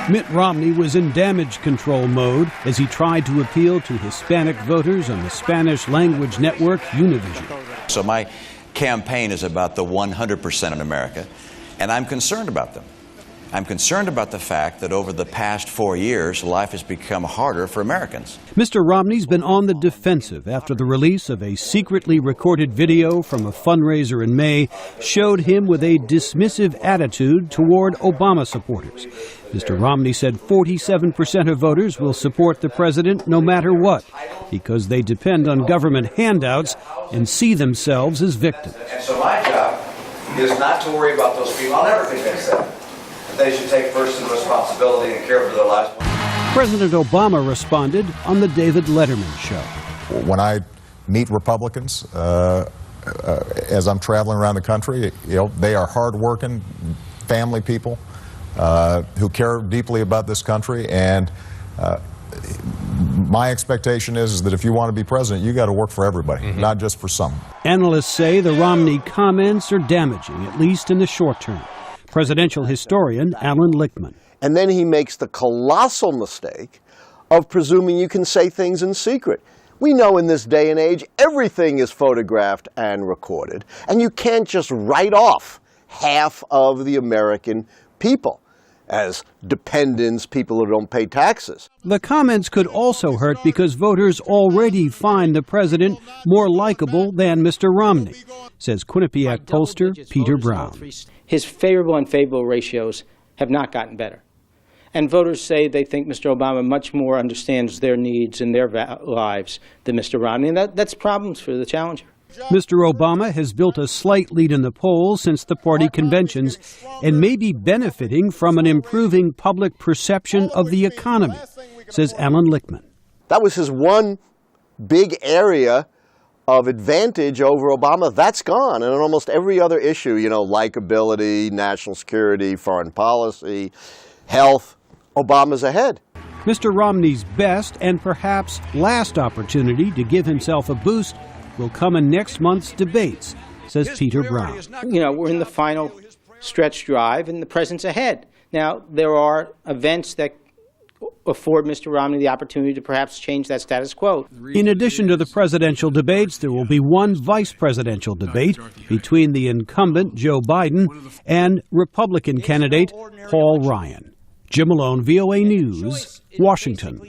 Mitt Romney was in damage control mode as he tried to appeal to Hispanic voters on the Spanish-language network Univision. So my campaign is about the 100% in America, and I'm concerned about them. I'm concerned about the fact that over the past 4 years, life has become harder for Americans. Mr. Romney's been on the defensive after the release of a secretly recorded video from a fundraiser in May showed him with a dismissive attitude toward Obama supporters. Mr. Romney said 47% of voters will support the president no matter what, because they depend on government handouts and see themselves as victims. And so my job is not to worry about those people. I'll never convince them. They should take personal responsibility and care for their lives. President Obama responded on the David Letterman show. When I meet Republicans, as I'm traveling around the country, they are hardworking family people who care deeply about this country, and my expectation is that if you want to be president, you got to work for everybody, not just for some. Analysts say the Romney comments are damaging, at least in the short term. Presidential historian Alan Lichtman. And then he makes the colossal mistake of presuming you can say things in secret. We know in this day and age everything is photographed and recorded, and you can't just write off half of the American people as dependents, people who don't pay taxes. The comments could also hurt because voters already find the president more likable than Mr. Romney, says Quinnipiac pollster Peter Brown. His favorable and unfavorable ratios have not gotten better. And voters say they think Mr. Obama much more understands their needs and their lives than Mr. Romney, and that's problems for the challenger. Mr. Obama has built a slight lead in the polls since the party conventions and may be benefiting from an improving public perception of the economy, says Alan Lichtman. That was his one big area of advantage over Obama. That's gone. And on almost every other issue, likability, national security, foreign policy, health, Obama's ahead. Mr. Romney's best and perhaps last opportunity to give himself a boost will come in next month's debates, says Peter Brown. We're in the final stretch drive and the president's ahead. Now, there are events that afford Mr. Romney the opportunity to perhaps change that status quo. In addition to the presidential debates, there will be one vice presidential debate between the incumbent Joe Biden and Republican candidate Paul Ryan. Jim Malone, VOA News, Washington.